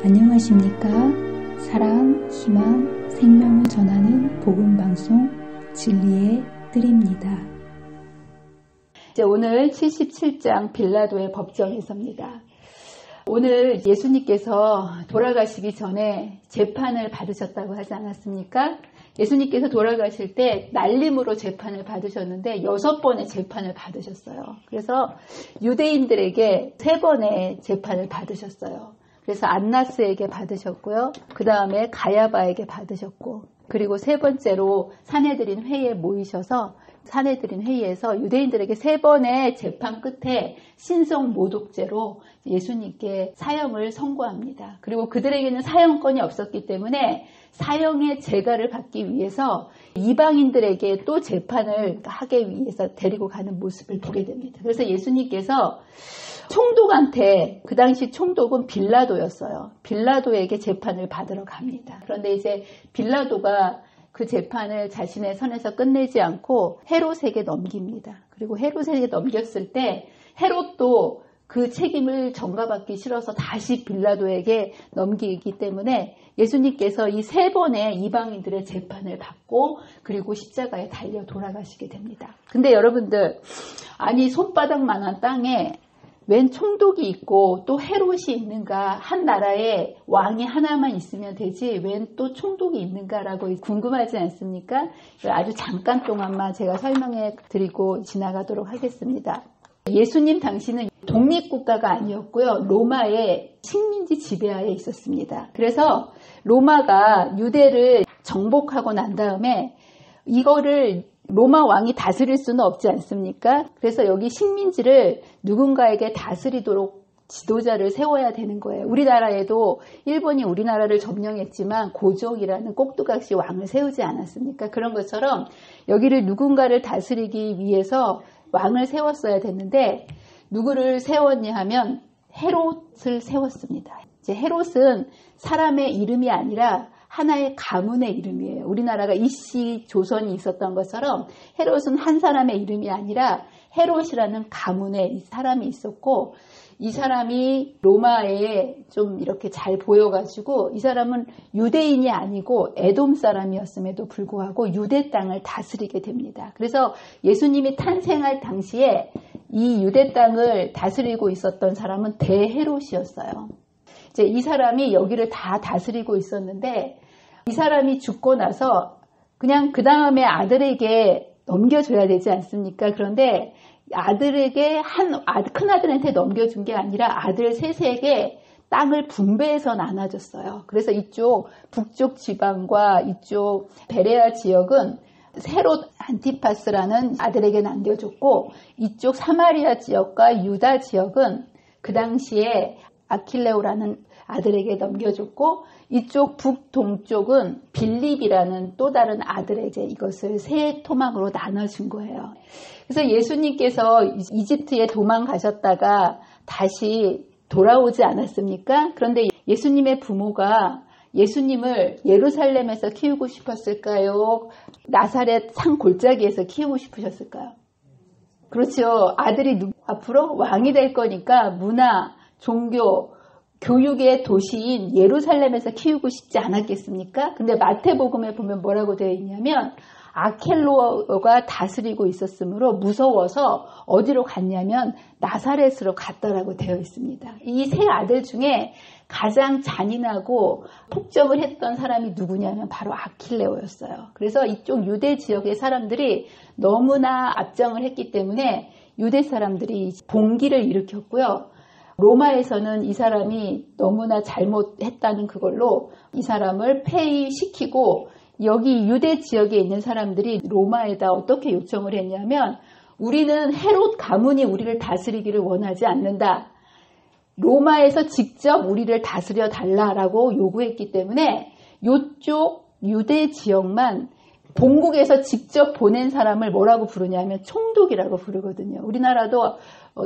안녕하십니까? 사랑, 희망, 생명을 전하는 복음방송 진리의 뜰입니다. 오늘 77장 빌라도의 법정에서입니다. 오늘 예수님께서 돌아가시기 전에 재판을 받으셨다고 하지 않았습니까? 예수님께서 돌아가실 때 날림으로 재판을 받으셨는데 6번의 재판을 받으셨어요. 그래서 유대인들에게 3번의 재판을 받으셨어요. 그래서 안나스에게 받으셨고요. 그 다음에 가야바에게 받으셨고, 그리고 3번째로 산헤드린 회의에 모이셔서 산헤드린 회의에서 유대인들에게 3번의 재판 끝에 신성 모독죄로 예수님께 사형을 선고합니다. 그리고 그들에게는 사형권이 없었기 때문에 사형의 재가를 받기 위해서 이방인들에게 또 재판을 하기 위해서 데리고 가는 모습을 보게 됩니다. 그래서 예수님께서 총독한테, 그 당시 총독은 빌라도였어요. 빌라도에게 재판을 받으러 갑니다. 그런데 이제 빌라도가 그 재판을 자신의 선에서 끝내지 않고 헤롯에게 넘깁니다. 그리고 헤롯에게 넘겼을 때 헤롯도 그 책임을 전가받기 싫어서 다시 빌라도에게 넘기기 때문에 예수님께서 이 3번의 이방인들의 재판을 받고 그리고 십자가에 달려 돌아가시게 됩니다. 근데 여러분들, 아니 손바닥만한 땅에 웬 총독이 있고 또 헤롯이 있는가? 한 나라에 왕이 하나만 있으면 되지 웬 또 총독이 있는가라고 궁금하지 않습니까? 아주 잠깐 동안만 제가 설명해 드리고 지나가도록 하겠습니다. 예수님 당시는 독립국가가 아니었고요. 로마의 식민지 지배하에 있었습니다. 그래서 로마가 유대를 정복하고 난 다음에 이거를 로마 왕이 다스릴 수는 없지 않습니까? 그래서 여기 식민지를 누군가에게 다스리도록 지도자를 세워야 되는 거예요. 우리나라에도 일본이 우리나라를 점령했지만 고종이라는 꼭두각시 왕을 세우지 않았습니까? 그런 것처럼 여기를 누군가를 다스리기 위해서 왕을 세웠어야 됐는데 누구를 세웠냐 하면 헤롯을 세웠습니다. 이제 헤롯은 사람의 이름이 아니라 하나의 가문의 이름이에요. 우리나라가 이씨 조선이 있었던 것처럼 헤롯은 한 사람의 이름이 아니라 헤롯이라는 가문의 사람이 있었고, 이 사람이 로마에 좀 이렇게 잘 보여가지고 이 사람은 유대인이 아니고 에돔 사람이었음에도 불구하고 유대 땅을 다스리게 됩니다. 그래서 예수님이 탄생할 당시에 이 유대 땅을 다스리고 있었던 사람은 대헤롯이었어요. 이제 이 사람이 여기를 다 다스리고 있었는데 이 사람이 죽고 나서 그냥 그 다음에 아들에게 넘겨줘야 되지 않습니까? 그런데 아들에게 큰아들한테 넘겨준 게 아니라 아들 셋에게 땅을 분배해서 나눠줬어요. 그래서 이쪽 북쪽 지방과 이쪽 베레아 지역은 헤롯 안티파스라는 아들에게 남겨줬고, 이쪽 사마리아 지역과 유다 지역은 그 당시에 아킬레오라는 아들에게 넘겨줬고, 이쪽 북동쪽은 빌립이라는 또 다른 아들에게 이것을 세 토막으로 나눠준 거예요. 그래서 예수님께서 이집트에 도망가셨다가 다시 돌아오지 않았습니까? 그런데 예수님의 부모가 예수님을 예루살렘에서 키우고 싶었을까요? 나사렛 산 골짜기에서 키우고 싶으셨을까요? 그렇죠. 아들이 앞으로 왕이 될 거니까 문화, 종교, 교육의 도시인 예루살렘에서 키우고 싶지 않았겠습니까? 근데 마태복음에 보면 뭐라고 되어 있냐면 아켈로가 다스리고 있었으므로 무서워서 어디로 갔냐면 나사렛으로 갔다라고 되어 있습니다. 이 세 아들 중에 가장 잔인하고 폭정을 했던 사람이 누구냐면 바로 아킬레오였어요. 그래서 이쪽 유대 지역의 사람들이 너무나 압정을 했기 때문에 유대 사람들이 봉기를 일으켰고요. 로마에서는 이 사람이 너무나 잘못했다는 그걸로 이 사람을 폐위시키고, 여기 유대 지역에 있는 사람들이 로마에다 어떻게 요청을 했냐면 우리는 헤롯 가문이 우리를 다스리기를 원하지 않는다. 로마에서 직접 우리를 다스려 달라라고 요구했기 때문에 이쪽 유대 지역만 본국에서 직접 보낸 사람을 뭐라고 부르냐면 총독이라고 부르거든요. 우리나라도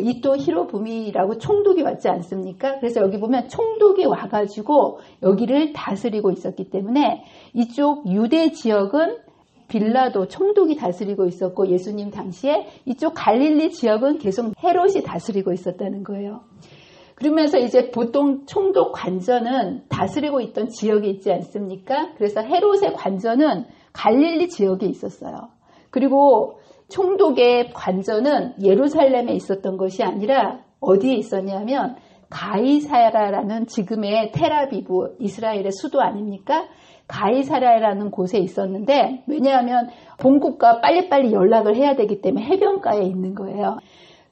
이토 히로부미라고 총독이 왔지 않습니까? 그래서 여기 보면 총독이 와가지고 여기를 다스리고 있었기 때문에 이쪽 유대 지역은 빌라도 총독이 다스리고 있었고, 예수님 당시에 이쪽 갈릴리 지역은 계속 헤롯이 다스리고 있었다는 거예요. 그러면서 이제 보통 총독 관저는 다스리고 있던 지역이 있지 않습니까? 그래서 헤롯의 관저는 갈릴리 지역에 있었어요. 그리고 총독의 관저는 예루살렘에 있었던 것이 아니라 어디에 있었냐면 가이사라라는 지금의 텔아비브, 이스라엘의 수도 아닙니까? 가이사라라는 곳에 있었는데, 왜냐하면 본국과 빨리빨리 연락을 해야 되기 때문에 해변가에 있는 거예요.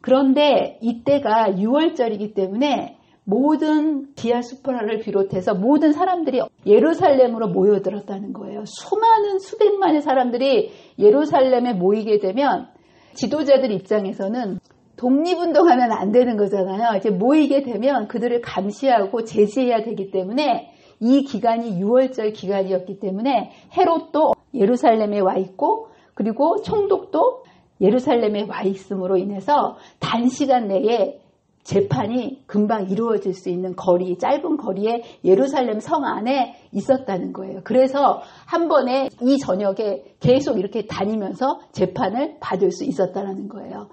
그런데 이때가 6월절이기 때문에 모든 디아스포라를 비롯해서 모든 사람들이 예루살렘으로 모여들었다는 거예요. 수많은 수백만의 사람들이 예루살렘에 모이게 되면 지도자들 입장에서는 독립운동하면 안 되는 거잖아요. 이제 모이게 되면 그들을 감시하고 제지해야 되기 때문에 이 기간이 6월절 기간이었기 때문에 헤롯도 예루살렘에 와 있고, 그리고 총독도 예루살렘에 와 있음으로 인해서 단시간 내에 재판이 금방 이루어질 수 있는 거리, 짧은 거리에 예루살렘 성 안에 있었다는 거예요. 그래서 한 번에 이 저녁에 계속 이렇게 다니면서 재판을 받을 수 있었다는 거예요.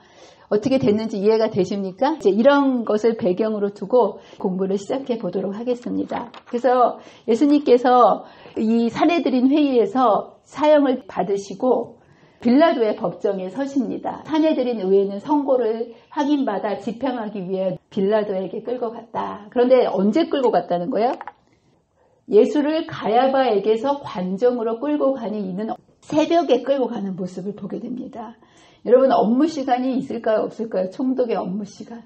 어떻게 됐는지 이해가 되십니까? 이제 이런 것을 배경으로 두고 공부를 시작해 보도록 하겠습니다. 그래서 예수님께서 이 사내들인 회의에서 사형을 받으시고 빌라도의 법정에 서십니다. 사내들인 의회는 선고를 확인받아 집행하기 위해 빌라도에게 끌고 갔다. 그런데 언제 끌고 갔다는 거예요? 예수를 가야바에게서 관정으로 끌고 가니 이는 새벽에 끌고 가는 모습을 보게 됩니다. 여러분, 업무 시간이 있을까요? 없을까요? 총독의 업무 시간.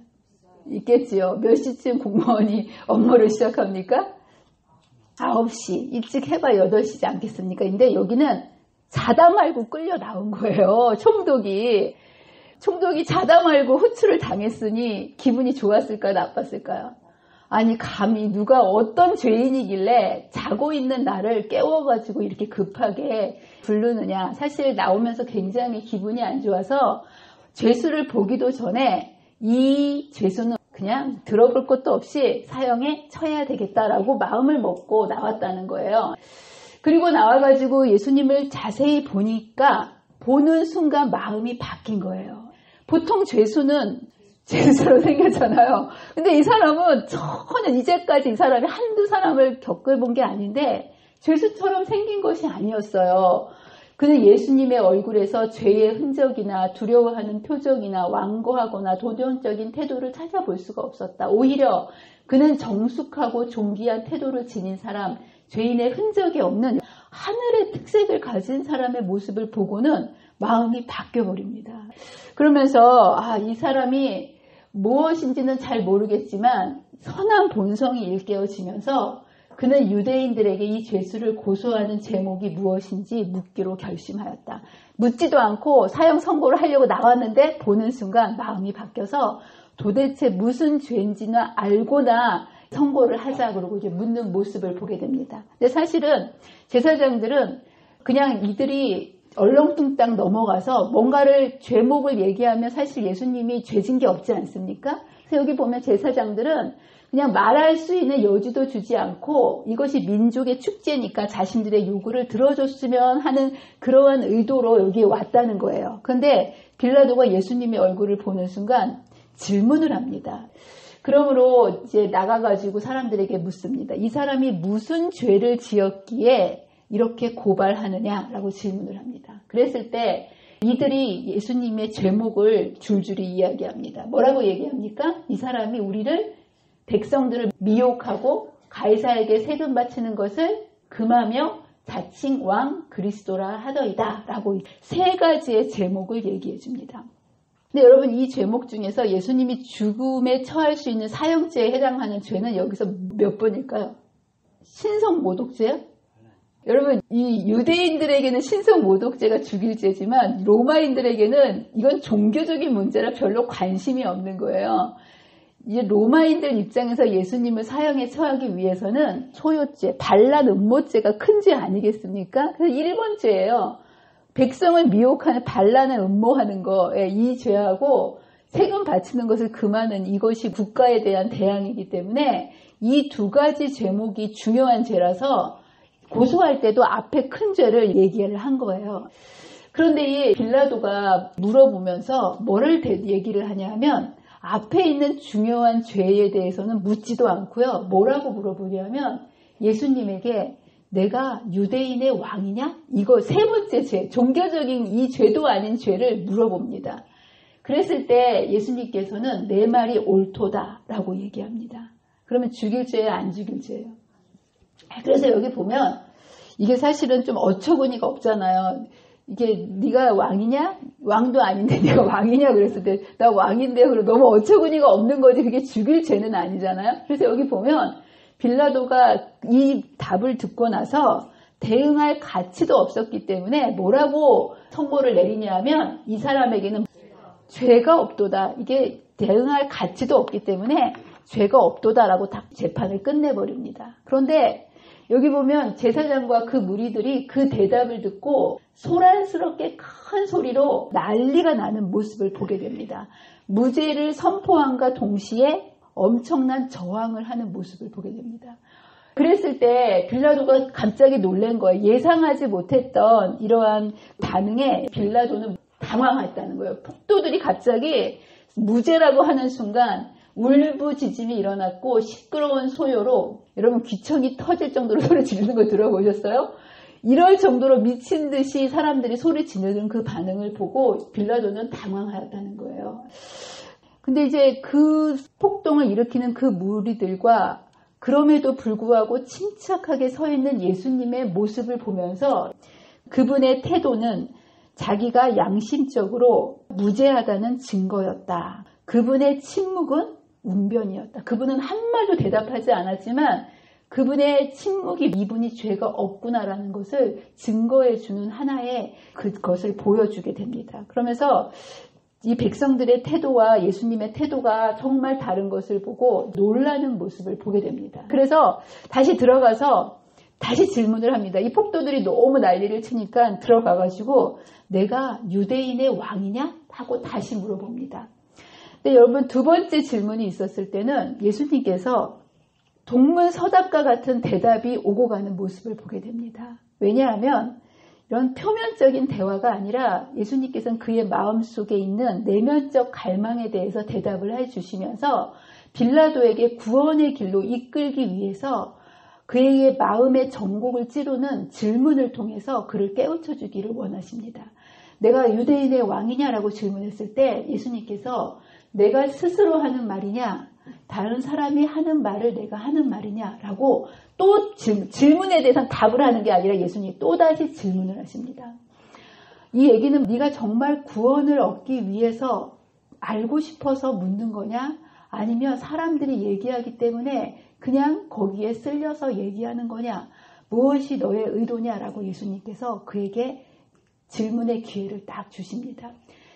있겠지요. 몇 시쯤 공무원이 업무를 시작합니까? 9시. 일찍 해봐 8시지 않겠습니까? 근데 여기는 자다 말고 끌려 나온 거예요. 총독이 자다 말고 호출을 당했으니 기분이 좋았을까요? 나빴을까요? 아니, 감히 누가 어떤 죄인이길래 자고 있는 나를 깨워가지고 이렇게 급하게 부르느냐. 사실 나오면서 굉장히 기분이 안 좋아서 죄수를 보기도 전에 이 죄수는 그냥 들어볼 것도 없이 사형에 처해야 되겠다라고 마음을 먹고 나왔다는 거예요. 그리고 나와가지고 예수님을 자세히 보니까 보는 순간 마음이 바뀐 거예요. 보통 죄수는 죄수로 생겼잖아요. 근데 이 사람은 전혀 이제까지 이 사람이 한두 사람을 겪어본 게 아닌데 죄수처럼 생긴 것이 아니었어요. 그는 예수님의 얼굴에서 죄의 흔적이나 두려워하는 표정이나 완고하거나 도전적인 태도를 찾아볼 수가 없었다. 오히려 그는 정숙하고 존귀한 태도를 지닌 사람, 죄인의 흔적이 없는 하늘의 특색을 가진 사람의 모습을 보고는 마음이 바뀌어버립니다. 그러면서 이 사람이 무엇인지는 잘 모르겠지만 선한 본성이 일깨워지면서 그는 유대인들에게 이 죄수를 고소하는 제목이 무엇인지 묻기로 결심하였다. 묻지도 않고 사형 선고를 하려고 나왔는데 보는 순간 마음이 바뀌어서 도대체 무슨 죄인지는 알고나 선고를 하자 그러고 이제 묻는 모습을 보게 됩니다. 근데 사실은 제사장들은 그냥 이들이 얼렁뚱땅 넘어가서 뭔가를 죄목을 얘기하면 사실 예수님이 죄진 게 없지 않습니까? 그래서 여기 보면 제사장들은 그냥 말할 수 있는 여지도 주지 않고 이것이 민족의 축제니까 자신들의 요구를 들어줬으면 하는 그러한 의도로 여기에 왔다는 거예요. 그런데 빌라도가 예수님의 얼굴을 보는 순간 질문을 합니다. 그러므로 이제 나가가지고 사람들에게 묻습니다. 이 사람이 무슨 죄를 지었기에 이렇게 고발하느냐라고 질문을 합니다. 그랬을 때 이들이 예수님의 죄목을 줄줄이 이야기합니다. 뭐라고 얘기합니까? 이 사람이 우리를 백성들을 미혹하고 가이사에게 세금 바치는 것을 금하며 자칭 왕 그리스도라 하더이다 라고 세 가지의 제목을 얘기해 줍니다. 근데 여러분, 이 죄목 중에서 예수님이 죽음에 처할 수 있는 사형죄에 해당하는 죄는 여기서 몇 번일까요? 신성모독죄요? 여러분, 이 유대인들에게는 신성모독죄가 죽일 죄지만 로마인들에게는 이건 종교적인 문제라 별로 관심이 없는 거예요. 이제 로마인들 입장에서 예수님을 사형에 처하기 위해서는 소요죄, 반란 음모죄가 큰 죄 아니겠습니까? 그래서 1번죄예요. 백성을 미혹하는 반란을 음모하는 거, 이 죄하고 세금 바치는 것을 금하는 이것이 국가에 대한 대항이기 때문에 이 두 가지 죄목이 중요한 죄라서 고소할 때도 앞에 큰 죄를 얘기를 한 거예요. 그런데 이 빌라도가 물어보면서 뭐를 얘기를 하냐 하면 앞에 있는 중요한 죄에 대해서는 묻지도 않고요. 뭐라고 물어보냐면 예수님에게 내가 유대인의 왕이냐? 이거 세 번째 죄, 종교적인 이 죄도 아닌 죄를 물어봅니다. 그랬을 때 예수님께서는 내 말이 옳도다라고 얘기합니다. 그러면 죽일 죄예요, 안 죽일 죄예요? 그래서 여기 보면 이게 사실은 좀 어처구니가 없잖아요. 이게 네가 왕이냐? 왕도 아닌데 네가 왕이냐? 그랬을 때 나 왕인데요. 그럼 너무 어처구니가 없는 거지. 그게 죽일 죄는 아니잖아요. 그래서 여기 보면 빌라도가 이 답을 듣고 나서 대응할 가치도 없었기 때문에 뭐라고 선고를 내리냐면 이 사람에게는 죄가 없도다. 이게 대응할 가치도 없기 때문에 죄가 없도다라고 딱 재판을 끝내버립니다. 그런데 여기 보면 제사장과 그 무리들이 그 대답을 듣고 소란스럽게 큰 소리로 난리가 나는 모습을 보게 됩니다. 무죄를 선포함과 동시에 엄청난 저항을 하는 모습을 보게 됩니다. 그랬을 때 빌라도가 갑자기 놀란 거예요. 예상하지 못했던 이러한 반응에 빌라도는 당황했다는 거예요. 폭도들이 갑자기 무죄라고 하는 순간 울부짖음이 일어났고 시끄러운 소요로 여러분 귀청이 터질 정도로 소리 지르는 거 들어보셨어요? 이럴 정도로 미친 듯이 사람들이 소리 지르는 그 반응을 보고 빌라도는 당황하였다는 거예요. 근데 이제 그 폭동을 일으키는 그 무리들과 그럼에도 불구하고 침착하게 서 있는 예수님의 모습을 보면서 그분의 태도는 자기가 양심적으로 무죄하다는 증거였다. 그분의 침묵은 운변이었다. 그분은 한마디도 대답하지 않았지만 그분의 침묵이 이분이 죄가 없구나라는 것을 증거해주는 하나의 그것을 보여주게 됩니다. 그러면서 이 백성들의 태도와 예수님의 태도가 정말 다른 것을 보고 놀라는 모습을 보게 됩니다. 그래서 다시 들어가서 다시 질문을 합니다. 이 폭도들이 너무 난리를 치니까 들어가가지고 내가 유대인의 왕이냐? 하고 다시 물어봅니다. 근데 여러분 두 번째 질문이 있었을 때는 예수님께서 동문서답과 같은 대답이 오고 가는 모습을 보게 됩니다. 왜냐하면 이런 표면적인 대화가 아니라 예수님께서는 그의 마음속에 있는 내면적 갈망에 대해서 대답을 해주시면서 빌라도에게 구원의 길로 이끌기 위해서 그의 마음의 정곡을 찌르는 질문을 통해서 그를 깨우쳐 주기를 원하십니다. 내가 유대인의 왕이냐라고 질문했을 때 예수님께서 내가 스스로 하는 말이냐 다른 사람이 하는 말을 내가 하는 말이냐라고 또 질문에 대해서는 답을 하는 게 아니라 예수님이 또다시 질문을 하십니다. 이 얘기는 네가 정말 구원을 얻기 위해서 알고 싶어서 묻는 거냐? 아니면 사람들이 얘기하기 때문에 그냥 거기에 쓸려서 얘기하는 거냐? 무엇이 너의 의도냐라고 예수님께서 그에게 질문의 기회를 딱 주십니다.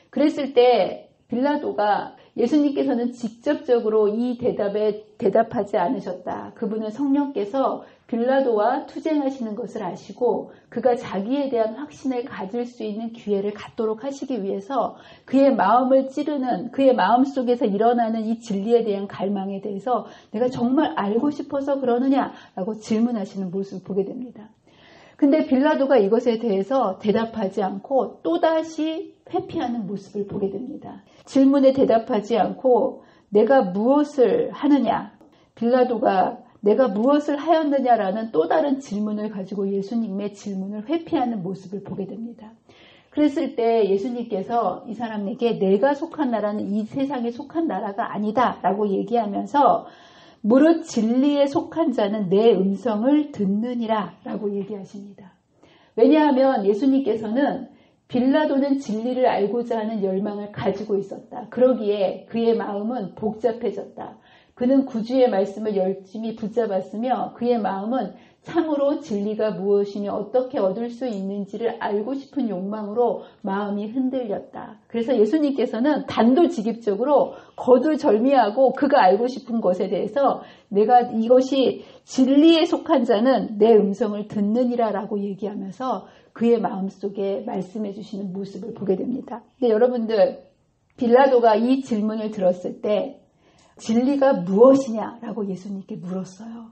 그랬을 때 빌라도가 예수님께서는 직접적으로 이 대답에 대답하지 않으셨다. 그분은 성령께서 빌라도와 투쟁하시는 것을 아시고 그가 자기에 대한 확신을 가질 수 있는 기회를 갖도록 하시기 위해서 그의 마음을 찌르는 그의 마음속에서 일어나는 이 진리에 대한 갈망에 대해서 내가 정말 알고 싶어서 그러느냐라고 질문하시는 모습을 보게 됩니다. 근데 빌라도가 이것에 대해서 대답하지 않고 또다시 회피하는 모습을 보게 됩니다. 질문에 대답하지 않고 내가 무엇을 하느냐? 빌라도가 내가 무엇을 하였느냐라는 또 다른 질문을 가지고 예수님의 질문을 회피하는 모습을 보게 됩니다. 그랬을 때 예수님께서 이 사람에게 내가 속한 나라는 이 세상에 속한 나라가 아니다 라고 얘기하면서 무릇 진리에 속한 자는 내 음성을 듣느니라 라고 얘기하십니다. 왜냐하면 예수님께서는 빌라도는 진리를 알고자 하는 열망을 가지고 있었다. 그러기에 그의 마음은 복잡해졌다. 그는 구주의 말씀을 열심히 붙잡았으며 그의 마음은 참으로 진리가 무엇이며 어떻게 얻을 수 있는지를 알고 싶은 욕망으로 마음이 흔들렸다. 그래서 예수님께서는 단도직입적으로 거두절미하고 그가 알고 싶은 것에 대해서 내가 이것이 진리에 속한 자는 내 음성을 듣느니라 라고 얘기하면서 그의 마음속에 말씀해 주시는 모습을 보게 됩니다. 근데 여러분들 빌라도가 이 질문을 들었을 때 진리가 무엇이냐라고 예수님께 물었어요.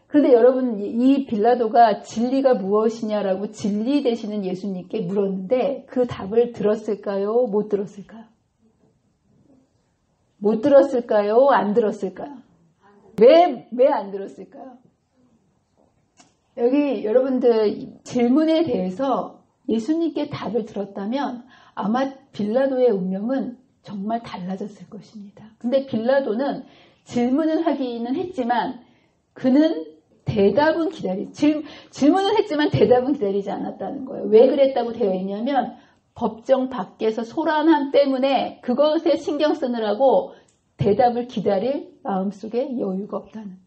그런데 여러분 이 빌라도가 진리가 무엇이냐라고 진리 되시는 예수님께 물었는데 그 답을 들었을까요? 못 들었을까요? 못 들었을까요? 안 들었을까요? 왜 안 들었을까요? 여기 여러분들 질문에 대해서 예수님께 답을 들었다면 아마 빌라도의 운명은 정말 달라졌을 것입니다. 근데 빌라도는 질문은 하기는 했지만 그는 질문은 했지만 대답은 기다리지 않았다는 거예요. 왜 그랬다고 되어 있냐면 법정 밖에서 소란함 때문에 그것에 신경 쓰느라고 대답을 기다릴 마음속에 여유가 없다는.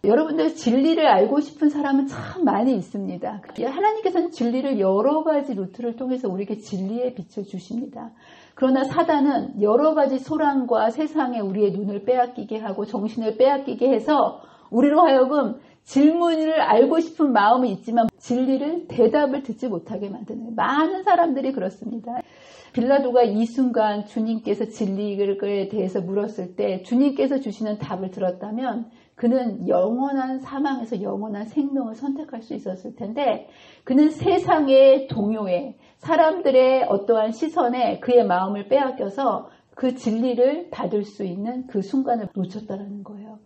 여러분들 진리를 알고 싶은 사람은 참 많이 있습니다. 하나님께서는 진리를 여러 가지 루트를 통해서 우리에게 진리에 비춰주십니다. 그러나 사단은 여러 가지 소란과 세상에 우리의 눈을 빼앗기게 하고 정신을 빼앗기게 해서 우리로 하여금 질문을 알고 싶은 마음은 있지만 진리를 대답을 듣지 못하게 만드는 많은 사람들이 그렇습니다. 빌라도가 이 순간 주님께서 진리에 대해서 물었을 때 주님께서 주시는 답을 들었다면 그는 영원한 사망에서 영원한 생명을 선택할 수 있었을 텐데 그는 세상의 동요에 사람들의 어떠한 시선에 그의 마음을 빼앗겨서 그 진리를 받을 수 있는 그 순간을 놓쳤다는 거예요.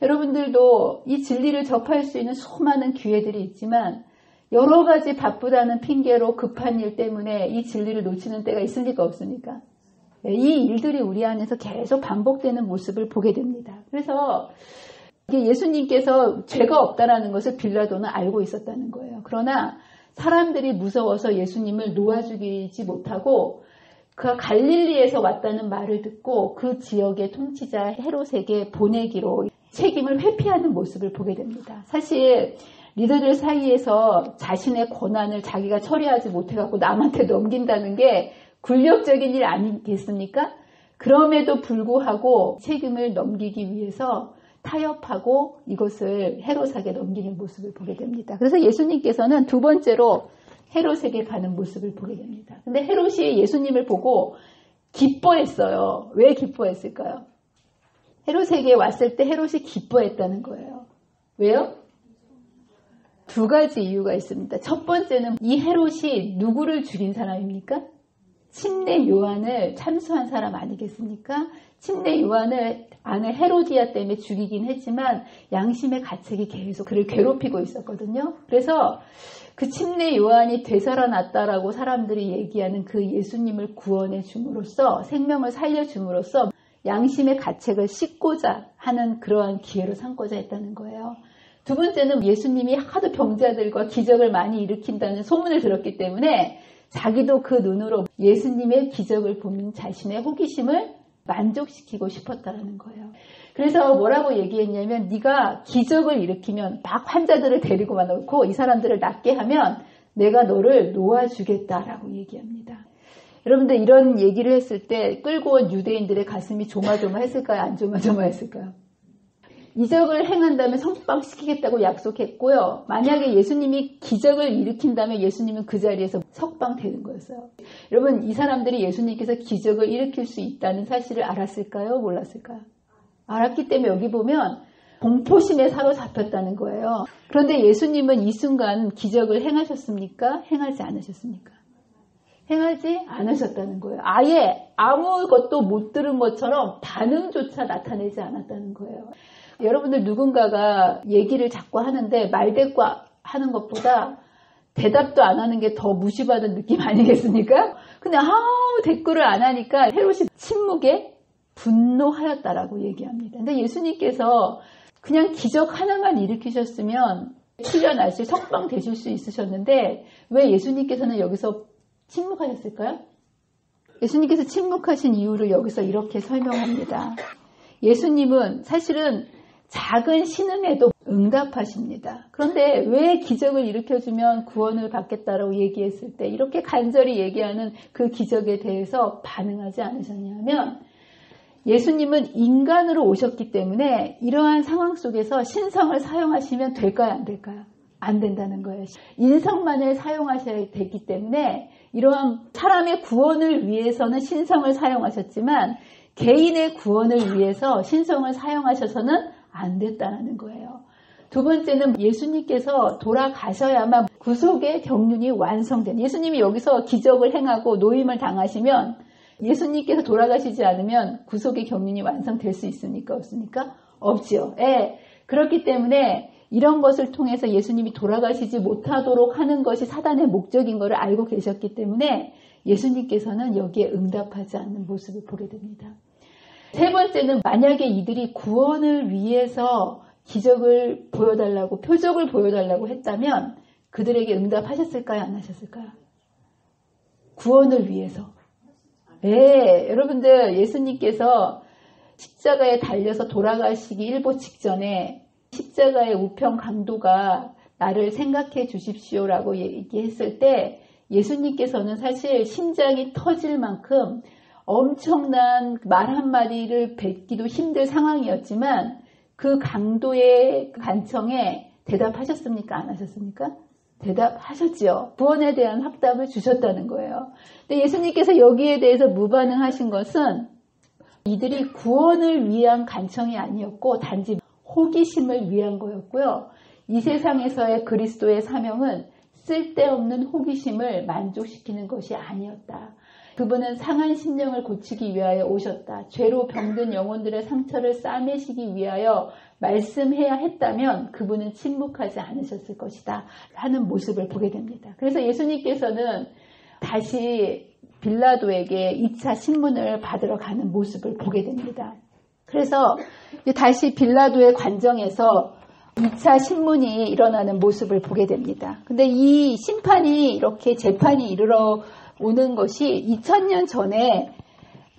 여러분들도 이 진리를 접할 수 있는 수많은 기회들이 있지만 여러 가지 바쁘다는 핑계로 급한 일 때문에 이 진리를 놓치는 때가 있습니까? 없습니까? 이 일들이 우리 안에서 계속 반복되는 모습을 보게 됩니다. 그래서 예수님께서 죄가 없다는 것을 빌라도는 알고 있었다는 거예요. 그러나 사람들이 무서워서 예수님을 놓아 죽이지 못하고 그가 갈릴리에서 왔다는 말을 듣고 그 지역의 통치자 헤롯에게 보내기로 책임을 회피하는 모습을 보게 됩니다. 사실 리더들 사이에서 자신의 권한을 자기가 처리하지 못해갖고 남한테 넘긴다는 게 굴욕적인 일 아니겠습니까? 그럼에도 불구하고 책임을 넘기기 위해서 타협하고 이것을 헤롯에게 넘기는 모습을 보게 됩니다. 그래서 예수님께서는 두 번째로 헤롯에게 가는 모습을 보게 됩니다. 근데 헤롯이 예수님을 보고 기뻐했어요. 왜 기뻐했을까요? 헤롯에게 왔을 때 헤롯이 기뻐했다는 거예요. 왜요? 두 가지 이유가 있습니다. 첫 번째는 이 헤롯이 누구를 죽인 사람입니까? 침례 요한을 참수한 사람 아니겠습니까? 침례 요한을 아내 헤로디아 때문에 죽이긴 했지만 양심의 가책이 계속 그를 괴롭히고 있었거든요. 그래서 그 침례 요한이 되살아났다라고 사람들이 얘기하는 그 예수님을 구원해 줌으로써 생명을 살려줌으로써 양심의 가책을 씻고자 하는 그러한 기회로 삼고자 했다는 거예요. 두 번째는 예수님이 하도 병자들과 기적을 많이 일으킨다는 소문을 들었기 때문에 자기도 그 눈으로 예수님의 기적을 보는 자신의 호기심을 만족시키고 싶었다는 거예요. 그래서 뭐라고 얘기했냐면 네가 기적을 일으키면 막 환자들을 데리고 와놓고 이 사람들을 낫게 하면 내가 너를 놓아주겠다라고 얘기합니다. 여러분들 이런 얘기를 했을 때 끌고 온 유대인들의 가슴이 조마조마했을까요? 안 조마조마했을까요? 이적을 행한다면 석방시키겠다고 약속했고요. 만약에 예수님이 기적을 일으킨다면 예수님은 그 자리에서 석방되는 거였어요. 여러분 이 사람들이 예수님께서 기적을 일으킬 수 있다는 사실을 알았을까요? 몰랐을까요? 알았기 때문에 여기 보면 공포심에 사로잡혔다는 거예요. 그런데 예수님은 이 순간 기적을 행하셨습니까? 행하지 않으셨습니까? 행하지 않으셨다는 거예요. 아예 아무것도 못 들은 것처럼 반응조차 나타내지 않았다는 거예요. 여러분들 누군가가 얘기를 자꾸 하는데 말대꾸 하는 것보다 대답도 안 하는 게 더 무시받은 느낌 아니겠습니까? 근데 아무 대꾸를 안 하니까 헤롯이 침묵에 분노하였다라고 얘기합니다. 근데 예수님께서 그냥 기적 하나만 일으키셨으면 풀려나실 석방되실 수 있으셨는데 왜 예수님께서는 여기서 침묵하셨을까요? 예수님께서 침묵하신 이유를 여기서 이렇게 설명합니다. 예수님은 사실은 작은 신음에도 응답하십니다. 그런데 왜 기적을 일으켜주면 구원을 받겠다라고 얘기했을 때 이렇게 간절히 얘기하는 그 기적에 대해서 반응하지 않으셨냐면 예수님은 인간으로 오셨기 때문에 이러한 상황 속에서 신성을 사용하시면 될까요? 안 될까요? 안 된다는 거예요. 인성만을 사용하셔야 되기 때문에 이러한 사람의 구원을 위해서는 신성을 사용하셨지만 개인의 구원을 위해서 신성을 사용하셔서는 안 됐다는 거예요. 두 번째는 예수님께서 돌아가셔야만 구속의 경륜이 완성된 예수님이 여기서 기적을 행하고 노임을 당하시면 예수님께서 돌아가시지 않으면 구속의 경륜이 완성될 수 있습니까? 없습니까? 없죠. 예. 그렇기 때문에 이런 것을 통해서 예수님이 돌아가시지 못하도록 하는 것이 사단의 목적인 것을 알고 계셨기 때문에 예수님께서는 여기에 응답하지 않는 모습을 보게 됩니다. 세 번째는 만약에 이들이 구원을 위해서 기적을 보여달라고, 표적을 보여달라고 했다면 그들에게 응답하셨을까요? 안 하셨을까요? 구원을 위해서. 네, 여러분들 예수님께서 십자가에 달려서 돌아가시기 일보 직전에 십자가의 우편 강도가 나를 생각해 주십시오라고 얘기했을 때 예수님께서는 사실 심장이 터질 만큼 엄청난 말 한마디를 뱉기도 힘들 상황이었지만 그 강도의 간청에 대답하셨습니까? 안 하셨습니까? 대답하셨죠. 구원에 대한 확답을 주셨다는 거예요. 근데 예수님께서 여기에 대해서 무반응하신 것은 이들이 구원을 위한 간청이 아니었고 단지 호기심을 위한 거였고요. 이 세상에서의 그리스도의 사명은 쓸데없는 호기심을 만족시키는 것이 아니었다. 그분은 상한 심령을 고치기 위하여 오셨다. 죄로 병든 영혼들의 상처를 싸매시기 위하여 말씀해야 했다면 그분은 침묵하지 않으셨을 것이다 하는 모습을 보게 됩니다. 그래서 예수님께서는 다시 빌라도에게 2차 신문을 받으러 가는 모습을 보게 됩니다. 그래서 다시 빌라도의 관정에서 2차 신문이 일어나는 모습을 보게 됩니다. 근데 이 심판이 이렇게 재판이 이르러 오는 것이 2000년 전에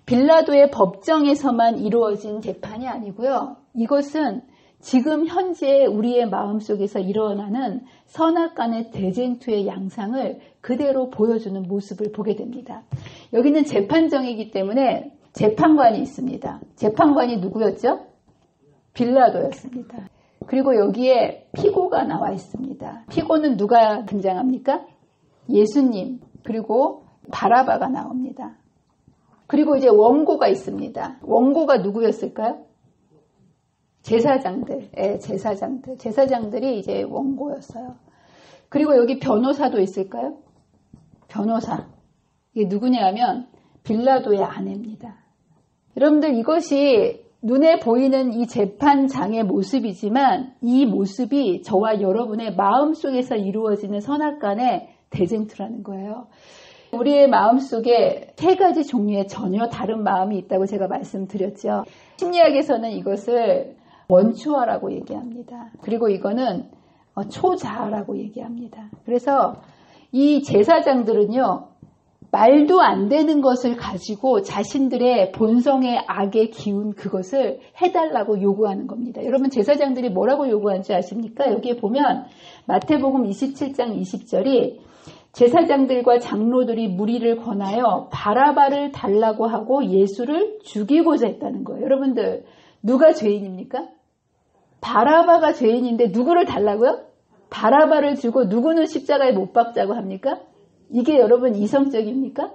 빌라도의 법정에서만 이루어진 재판이 아니고요. 이것은 지금 현재 우리의 마음속에서 일어나는 선악간의 대쟁투의 양상을 그대로 보여주는 모습을 보게 됩니다. 여기는 재판정이기 때문에 재판관이 있습니다. 재판관이 누구였죠? 빌라도였습니다. 그리고 여기에 피고가 나와 있습니다. 피고는 누가 등장합니까? 예수님, 그리고 바라바가 나옵니다. 그리고 이제 원고가 있습니다. 원고가 누구였을까요? 제사장들. 예, 제사장들. 제사장들이 이제 원고였어요. 그리고 여기 변호사도 있을까요? 변호사. 이게 누구냐 하면 빌라도의 아내입니다. 여러분들 이것이 눈에 보이는 이 재판장의 모습이지만 이 모습이 저와 여러분의 마음속에서 이루어지는 선악간의 대쟁투라는 거예요. 우리의 마음속에 세 가지 종류의 전혀 다른 마음이 있다고 제가 말씀드렸죠. 심리학에서는 이것을 원초화라고 얘기합니다. 그리고 이거는 초자아라고 얘기합니다. 그래서 이 제사장들은요, 말도 안 되는 것을 가지고 자신들의 본성의 악의 기운 그것을 해달라고 요구하는 겁니다. 여러분 제사장들이 뭐라고 요구하는지 아십니까? 여기에 보면 마태복음 27장 20절이 제사장들과 장로들이 무리를 권하여 바라바를 달라고 하고 예수를 죽이고자 했다는 거예요. 여러분들 누가 죄인입니까? 바라바가 죄인인데 누구를 달라고요? 바라바를 주고 누구는 십자가에 못 박자고 합니까? 이게 여러분 이성적입니까?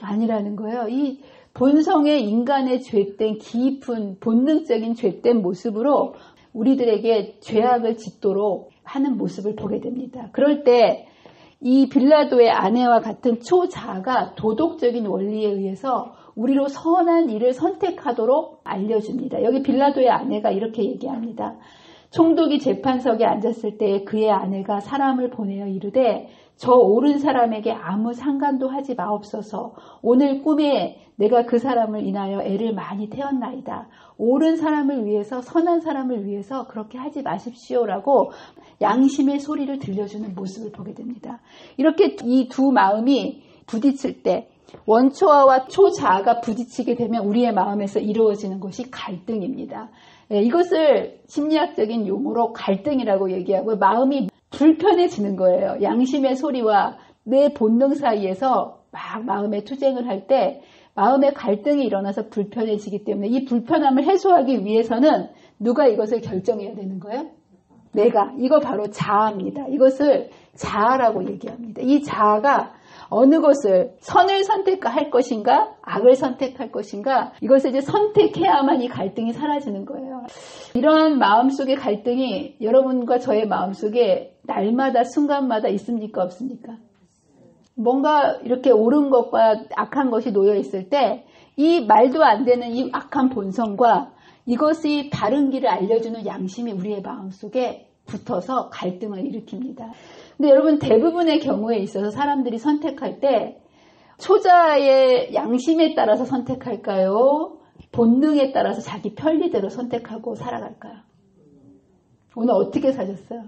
아니라는 거예요. 이 본성의 인간의 죄된 깊은 본능적인 죄된 모습으로 우리들에게 죄악을 짓도록 하는 모습을 보게 됩니다. 그럴 때 이 빌라도의 아내와 같은 초자아가 도덕적인 원리에 의해서 우리로 선한 일을 선택하도록 알려줍니다. 여기 빌라도의 아내가 이렇게 얘기합니다. 총독이 재판석에 앉았을 때 그의 아내가 사람을 보내어 이르되 저 옳은 사람에게 아무 상관도 하지 마옵소서. 오늘 꿈에 내가 그 사람을 인하여 애를 많이 태웠나이다. 옳은 사람을 위해서 선한 사람을 위해서 그렇게 하지 마십시오라고 양심의 소리를 들려주는 모습을 보게 됩니다. 이렇게 이 두 마음이 부딪힐 때 원초아와 초자아가 부딪히게 되면 우리의 마음에서 이루어지는 것이 갈등입니다. 이것을 심리학적인 용어로 갈등이라고 얘기하고 마음이 불편해지는 거예요. 양심의 소리와 내 본능 사이에서 막 마음의 투쟁을 할 때 마음의 갈등이 일어나서 불편해지기 때문에 이 불편함을 해소하기 위해서는 누가 이것을 결정해야 되는 거예요? 내가. 이거 바로 자아입니다. 이것을 자아라고 얘기합니다. 이 자아가 어느 것을 선을 선택할 것인가 악을 선택할 것인가 이것을 이제 선택해야만 이 갈등이 사라지는 거예요. 이러한 마음속의 갈등이 여러분과 저의 마음속에 날마다 순간마다 있습니까 없습니까? 뭔가 이렇게 옳은 것과 악한 것이 놓여 있을 때 이 말도 안 되는 이 악한 본성과 이것이 바른 길을 알려주는 양심이 우리의 마음속에 붙어서 갈등을 일으킵니다. 근데 여러분 대부분의 경우에 있어서 사람들이 선택할 때 초자의 양심에 따라서 선택할까요? 본능에 따라서 자기 편리대로 선택하고 살아갈까요? 오늘 어떻게 사셨어요?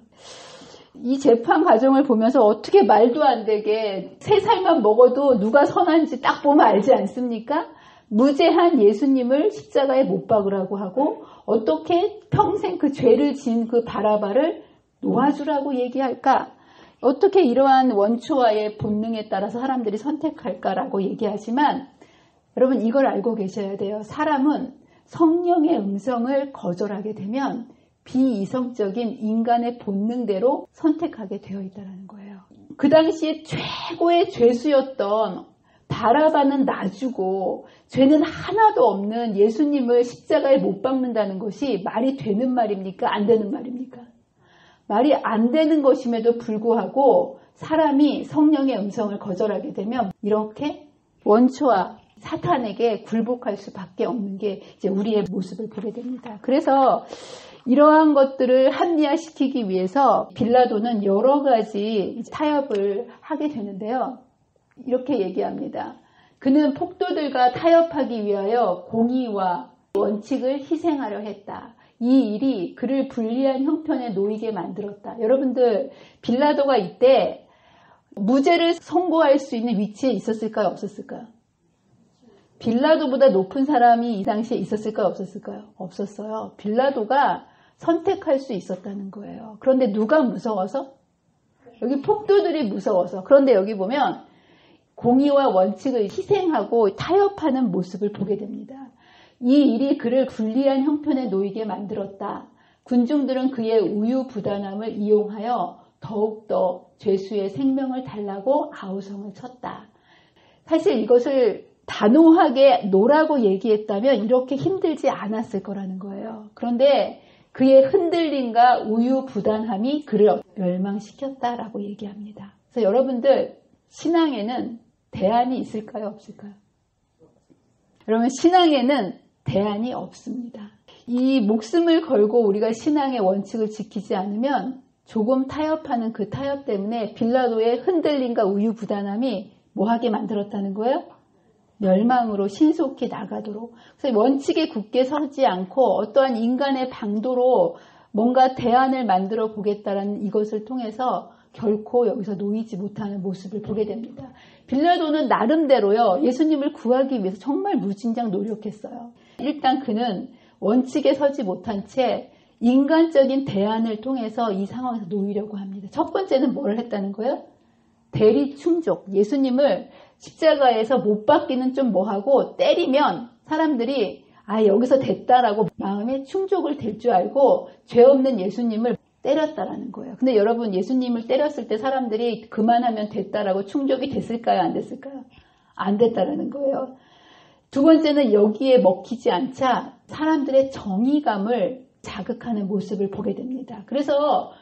이 재판 과정을 보면서 어떻게 말도 안 되게 3살만 먹어도 누가 선한지 딱 보면 알지 않습니까? 무죄한 예수님을 십자가에 못 박으라고 하고 어떻게 평생 그 죄를 지은 그 바라바를 놓아주라고 얘기할까? 어떻게 이러한 원초와의 본능에 따라서 사람들이 선택할까라고 얘기하지만 여러분 이걸 알고 계셔야 돼요. 사람은 성령의 음성을 거절하게 되면 비이성적인 인간의 본능대로 선택하게 되어 있다는 거예요. 그 당시에 최고의 죄수였던 바라바는 놔주고 죄는 하나도 없는 예수님을 십자가에 못 박는다는 것이 말이 되는 말입니까? 안 되는 말입니까? 말이 안 되는 것임에도 불구하고 사람이 성령의 음성을 거절하게 되면 이렇게 원초와 사탄에게 굴복할 수밖에 없는 게 이제 우리의 모습을 보게 됩니다. 그래서 이러한 것들을 합리화시키기 위해서 빌라도는 여러 가지 타협을 하게 되는데요. 이렇게 얘기합니다. 그는 폭도들과 타협하기 위하여 공의와 원칙을 희생하려 했다. 이 일이 그를 불리한 형편에 놓이게 만들었다. 여러분들 빌라도가 이때 무죄를 선고할 수 있는 위치에 있었을까요? 없었을까요? 빌라도보다 높은 사람이 이 당시에 있었을까요? 없었을까요? 없었어요. 빌라도가 선택할 수 있었다는 거예요. 그런데 누가 무서워서? 여기 폭도들이 무서워서. 그런데 여기 보면 공의와 원칙을 희생하고 타협하는 모습을 보게 됩니다. 이 일이 그를 불리한 형편에 놓이게 만들었다. 군중들은 그의 우유부단함을 이용하여 더욱더 죄수의 생명을 달라고 아우성을 쳤다. 사실 이것을 단호하게 노라고 얘기했다면 이렇게 힘들지 않았을 거라는 거예요. 그런데 그의 흔들림과 우유부단함이 그를 멸망시켰다라고 얘기합니다. 그래서 여러분들 신앙에는 대안이 있을까요? 없을까요? 여러분 신앙에는 대안이 없습니다. 이 목숨을 걸고 우리가 신앙의 원칙을 지키지 않으면 조금 타협하는 그 타협 때문에 빌라도의 흔들림과 우유부단함이 뭐하게 만들었다는 거예요? 멸망으로 신속히 나가도록. 그래서 원칙에 굳게 서지 않고 어떠한 인간의 방도로 뭔가 대안을 만들어 보겠다라는 이것을 통해서 결코 여기서 놓이지 못하는 모습을 보게 됩니다. 빌라도는 나름대로요, 예수님을 구하기 위해서 정말 무진장 노력했어요. 일단 그는 원칙에 서지 못한 채 인간적인 대안을 통해서 이 상황에서 놓이려고 합니다. 첫 번째는 뭘 했다는 거예요? 대리 충족. 예수님을 십자가에서 못 박기는 좀 뭐하고 때리면 사람들이 여기서 됐다라고 마음에 충족을 될 줄 알고 죄 없는 예수님을 때렸다라는 거예요. 근데 여러분 예수님을 때렸을 때 사람들이 그만하면 됐다라고 충족이 됐을까요? 안 됐을까요? 안 됐다라는 거예요. 두 번째는 여기에 먹히지 않자 사람들의 정의감을 자극하는 모습을 보게 됩니다. 그래서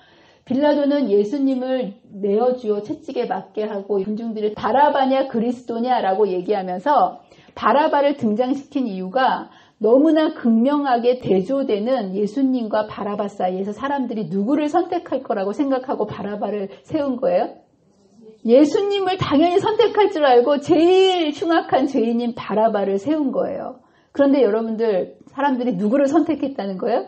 빌라도는 예수님을 내어주어 채찍에 맞게 하고 군중들이 바라바냐 그리스도냐라고 얘기하면서 바라바를 등장시킨 이유가 너무나 극명하게 대조되는 예수님과 바라바 사이에서 사람들이 누구를 선택할 거라고 생각하고 바라바를 세운 거예요? 예수님을 당연히 선택할 줄 알고 제일 흉악한 죄인인 바라바를 세운 거예요. 그런데 여러분들 사람들이 누구를 선택했다는 거예요?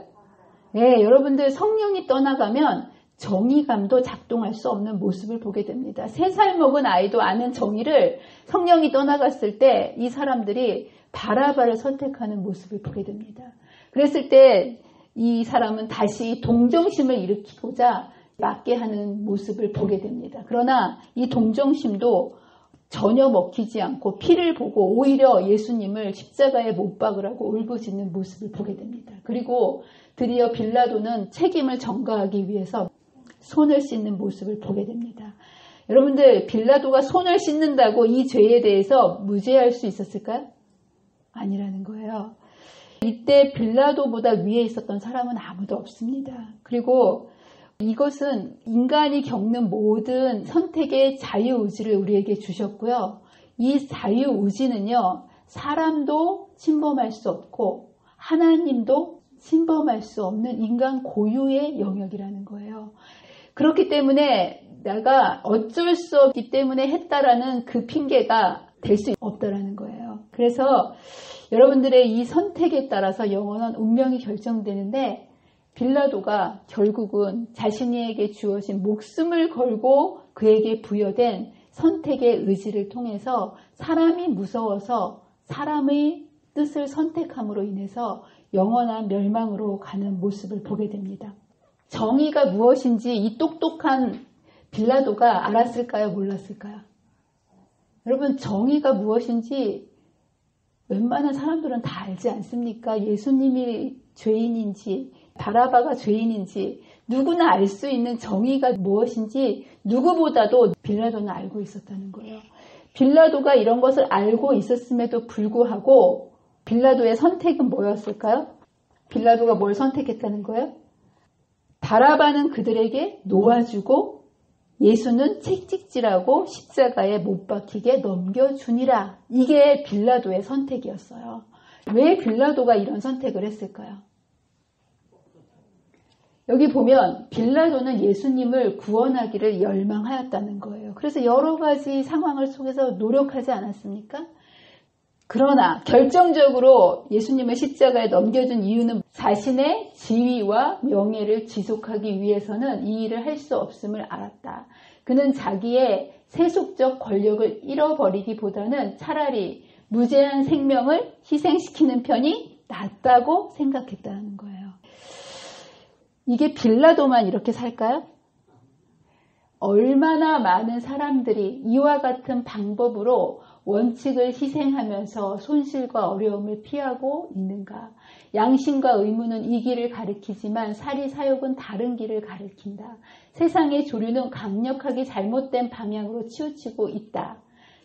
네, 여러분들 성령이 떠나가면 정의감도 작동할 수 없는 모습을 보게 됩니다. 3살 먹은 아이도 아는 정의를 성령이 떠나갔을 때 이 사람들이 바라바를 선택하는 모습을 보게 됩니다. 그랬을 때 이 사람은 다시 동정심을 일으키고자 맞게 하는 모습을 보게 됩니다. 그러나 이 동정심도 전혀 먹히지 않고 피를 보고 오히려 예수님을 십자가에 못 박으라고 울부짖는 모습을 보게 됩니다. 그리고 드디어 빌라도는 책임을 전가하기 위해서 손을 씻는 모습을 보게 됩니다. 여러분들 빌라도가 손을 씻는다고 이 죄에 대해서 무죄할 수 있었을까요? 아니라는 거예요. 이때 빌라도보다 위에 있었던 사람은 아무도 없습니다. 그리고 이것은 인간이 겪는 모든 선택의 자유의지를 우리에게 주셨고요. 이 자유의지는요, 사람도 침범할 수 없고 하나님도 침범할 수 없는 인간 고유의 영역이라는 거예요. 그렇기 때문에 내가 어쩔 수 없기 때문에 했다라는 그 핑계가 될 수 없다라는 거예요. 그래서 여러분들의 이 선택에 따라서 영원한 운명이 결정되는데, 빌라도가 결국은 자신에게 주어진 목숨을 걸고 그에게 부여된 선택의 의지를 통해서 사람이 무서워서 사람의 뜻을 선택함으로 인해서 영원한 멸망으로 가는 모습을 보게 됩니다. 정의가 무엇인지 이 똑똑한 빌라도가 알았을까요? 몰랐을까요? 여러분, 정의가 무엇인지 웬만한 사람들은 다 알지 않습니까? 예수님이 죄인인지 바라바가 죄인인지 누구나 알 수 있는 정의가 무엇인지 누구보다도 빌라도는 알고 있었다는 거예요. 빌라도가 이런 것을 알고 있었음에도 불구하고 빌라도의 선택은 뭐였을까요? 빌라도가 뭘 선택했다는 거예요? 바라바는 그들에게 놓아주고 예수는 채찍질하고 십자가에 못 박히게 넘겨주니라. 이게 빌라도의 선택이었어요. 왜 빌라도가 이런 선택을 했을까요? 여기 보면 빌라도는 예수님을 구원하기를 열망하였다는 거예요. 그래서 여러 가지 상황을 속에서 노력하지 않았습니까? 그러나 결정적으로 예수님을 십자가에 넘겨준 이유는 자신의 지위와 명예를 지속하기 위해서는 이 일을 할 수 없음을 알았다. 그는 자기의 세속적 권력을 잃어버리기보다는 차라리 무죄한 생명을 희생시키는 편이 낫다고 생각했다는 거예요. 이게 빌라도만 이렇게 살까요? 얼마나 많은 사람들이 이와 같은 방법으로 원칙을 희생하면서 손실과 어려움을 피하고 있는가. 양심과 의무는 이 길을 가리키지만 사리사욕은 다른 길을 가리킨다. 세상의 조류는 강력하게 잘못된 방향으로 치우치고 있다.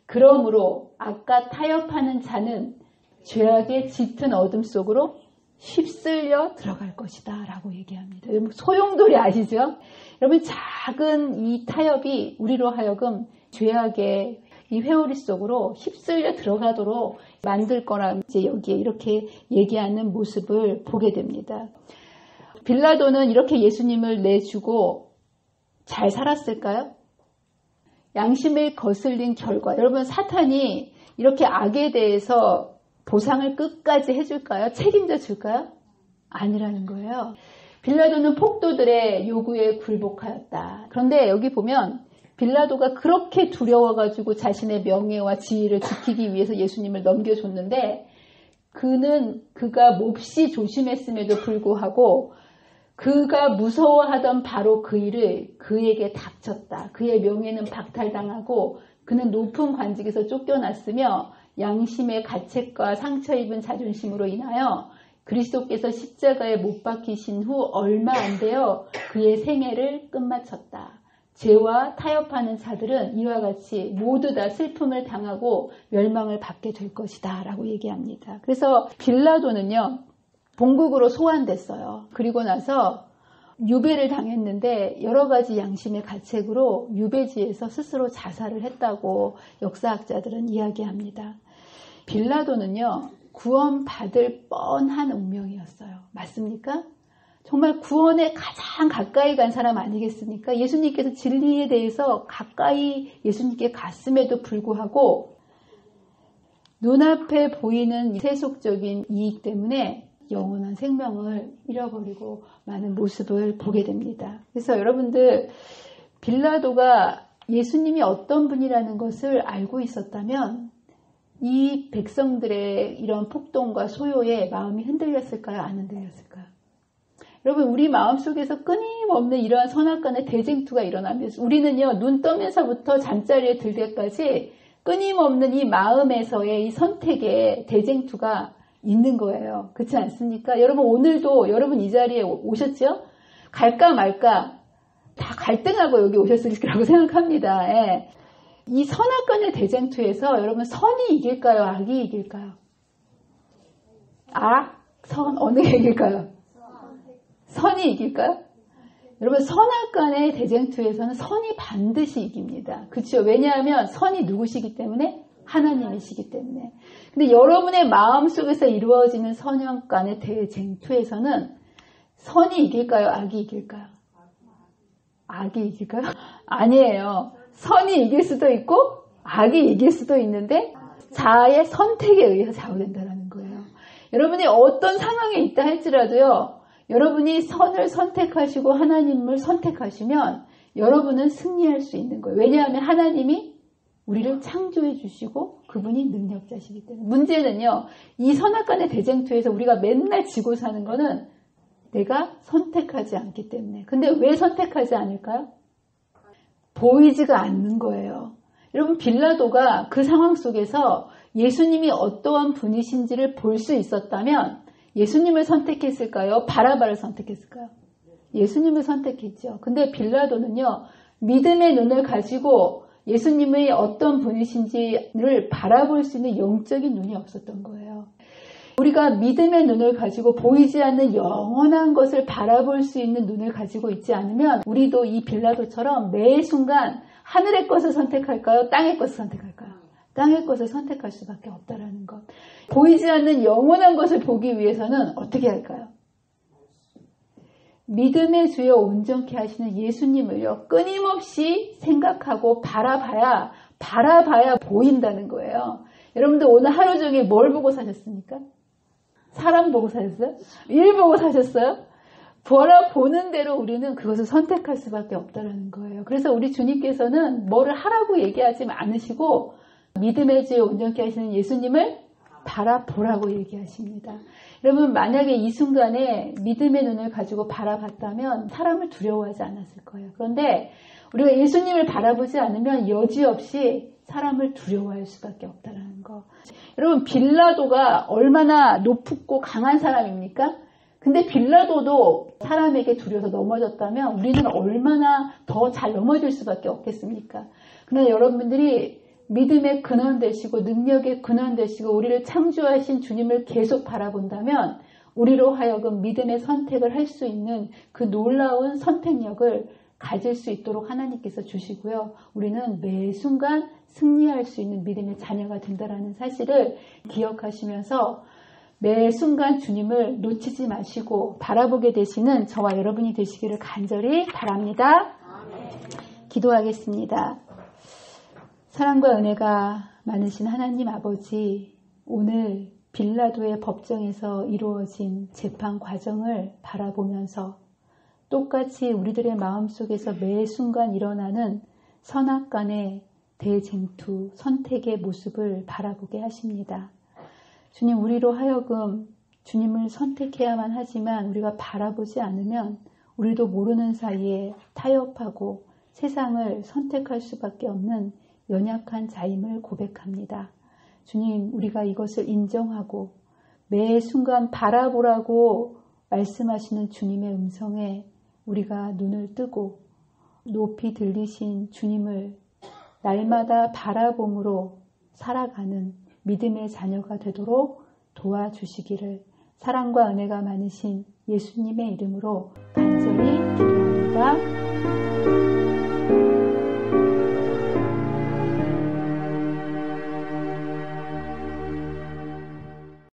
그러므로 아까 타협하는 자는 죄악의 짙은 어둠 속으로 휩쓸려 들어갈 것이다 라고 얘기합니다. 여러분, 소용돌이 아시죠? 여러분, 작은 이 타협이 우리로 하여금 죄악의 이 회오리 속으로 휩쓸려 들어가도록 만들 거라 이제 여기에 이렇게 얘기하는 모습을 보게 됩니다. 빌라도는 이렇게 예수님을 내주고 잘 살았을까요? 양심을 거슬린 결과, 여러분, 사탄이 이렇게 악에 대해서 보상을 끝까지 해줄까요? 책임져 줄까요? 아니라는 거예요. 빌라도는 폭도들의 요구에 굴복하였다. 그런데 여기 보면 빌라도가 그렇게 두려워가지고 자신의 명예와 지위를 지키기 위해서 예수님을 넘겨줬는데 그가 몹시 조심했음에도 불구하고 그가 무서워하던 바로 그 일을 그에게 닥쳤다. 그의 명예는 박탈당하고 그는 높은 관직에서 쫓겨났으며 양심의 가책과 상처 입은 자존심으로 인하여 그리스도께서 십자가에 못 박히신 후 얼마 안 되어 그의 생애를 끝마쳤다. 죄와 타협하는 자들은 이와 같이 모두 다 슬픔을 당하고 멸망을 받게 될 것이다 라고 얘기합니다. 그래서 빌라도는요, 본국으로 소환됐어요. 그리고 나서 유배를 당했는데 여러 가지 양심의 가책으로 유배지에서 스스로 자살을 했다고 역사학자들은 이야기합니다. 빌라도는요, 구원받을 뻔한 운명이었어요. 맞습니까? 정말 구원에 가장 가까이 간 사람 아니겠습니까? 예수님께서 진리에 대해서 가까이 예수님께 갔음에도 불구하고 눈앞에 보이는 세속적인 이익 때문에 영원한 생명을 잃어버리고 많은 모습을 보게 됩니다. 그래서 여러분들, 빌라도가 예수님이 어떤 분이라는 것을 알고 있었다면 이 백성들의 이런 폭동과 소요에 마음이 흔들렸을까요? 안 흔들렸을까요? 여러분, 우리 마음속에서 끊임없는 이러한 선악간의 대쟁투가 일어나면서 우리는요, 눈 떠면서부터 잠자리에 들 때까지 끊임없는 이 마음에서의 이 선택의 대쟁투가 있는 거예요. 그렇지 않습니까? 여러분, 오늘도 여러분 이 자리에 오셨죠? 갈까 말까 다 갈등하고 여기 오셨을 거라고 생각합니다. 예. 이 선악간의 대쟁투에서 여러분, 선이 이길까요? 악이 이길까요? 악, 선, 어느 게 이길까요? 선이 이길까요? 여러분, 선악간의 대쟁투에서는 선이 반드시 이깁니다. 그렇죠? 왜냐하면 선이 누구시기 때문에? 하나님이시기 때문에. 근데 여러분의 마음속에서 이루어지는 선악간의 대쟁투에서는 선이 이길까요? 악이 이길까요? 악이 이길까요? 아니에요. 선이 이길 수도 있고 악이 이길 수도 있는데 자아의 선택에 의해서 좌우된다는 거예요. 여러분이 어떤 상황에 있다 할지라도요. 여러분이 선을 선택하시고 하나님을 선택하시면 여러분은 승리할 수 있는 거예요. 왜냐하면 하나님이 우리를 창조해 주시고 그분이 능력자시기 때문에. 문제는요. 이 선악간의 대쟁투에서 우리가 맨날 지고 사는 거는 내가 선택하지 않기 때문에. 근데 왜 선택하지 않을까요? 보이지가 않는 거예요. 여러분, 빌라도가 그 상황 속에서 예수님이 어떠한 분이신지를 볼 수 있었다면 예수님을 선택했을까요? 바라바를 선택했을까요? 예수님을 선택했죠. 근데 빌라도는요, 믿음의 눈을 가지고 예수님의 어떤 분이신지를 바라볼 수 있는 영적인 눈이 없었던 거예요. 우리가 믿음의 눈을 가지고 보이지 않는 영원한 것을 바라볼 수 있는 눈을 가지고 있지 않으면 우리도 이 빌라도처럼 매 순간 하늘의 것을 선택할까요? 땅의 것을 선택할까요? 땅의 것을 선택할 수밖에 없다라는 것. 보이지 않는 영원한 것을 보기 위해서는 어떻게 할까요? 믿음의 주여 온전케 하시는 예수님을요, 끊임없이 생각하고 바라봐야 보인다는 거예요. 여러분들 오늘 하루 종일 뭘 보고 사셨습니까? 사람 보고 사셨어요? 일 보고 사셨어요? 보는 대로 우리는 그것을 선택할 수밖에 없다는 거예요. 그래서 우리 주님께서는 뭐를 하라고 얘기하지 않으시고 믿음의 주여 온전케 하시는 예수님을 바라보라고 얘기하십니다. 여러분, 만약에 이 순간에 믿음의 눈을 가지고 바라봤다면 사람을 두려워하지 않았을 거예요. 그런데 우리가 예수님을 바라보지 않으면 여지없이 사람을 두려워할 수밖에 없다는 거. 여러분, 빌라도가 얼마나 높고 강한 사람입니까? 근데 빌라도도 사람에게 두려워서 넘어졌다면 우리는 얼마나 더 잘 넘어질 수밖에 없겠습니까? 그러나 여러분들이 믿음의 근원 되시고 능력의 근원 되시고 우리를 창조하신 주님을 계속 바라본다면 우리로 하여금 믿음의 선택을 할 수 있는 그 놀라운 선택력을 가질 수 있도록 하나님께서 주시고요. 우리는 매 순간 승리할 수 있는 믿음의 자녀가 된다는 사실을 기억하시면서 매 순간 주님을 놓치지 마시고 바라보게 되시는 저와 여러분이 되시기를 간절히 바랍니다. 기도하겠습니다. 사랑과 은혜가 많으신 하나님 아버지, 오늘 빌라도의 법정에서 이루어진 재판 과정을 바라보면서 똑같이 우리들의 마음속에서 매 순간 일어나는 선악간의 대쟁투, 선택의 모습을 바라보게 하십니다. 주님, 우리로 하여금 주님을 선택해야만 하지만 우리가 바라보지 않으면 우리도 모르는 사이에 타협하고 세상을 선택할 수밖에 없는 연약한 자임을 고백합니다. 주님, 우리가 이것을 인정하고 매 순간 바라보라고 말씀하시는 주님의 음성에 우리가 눈을 뜨고 높이 들리신 주님을 날마다 바라봄으로 살아가는 믿음의 자녀가 되도록 도와주시기를 사랑과 은혜가 많으신 예수님의 이름으로 간절히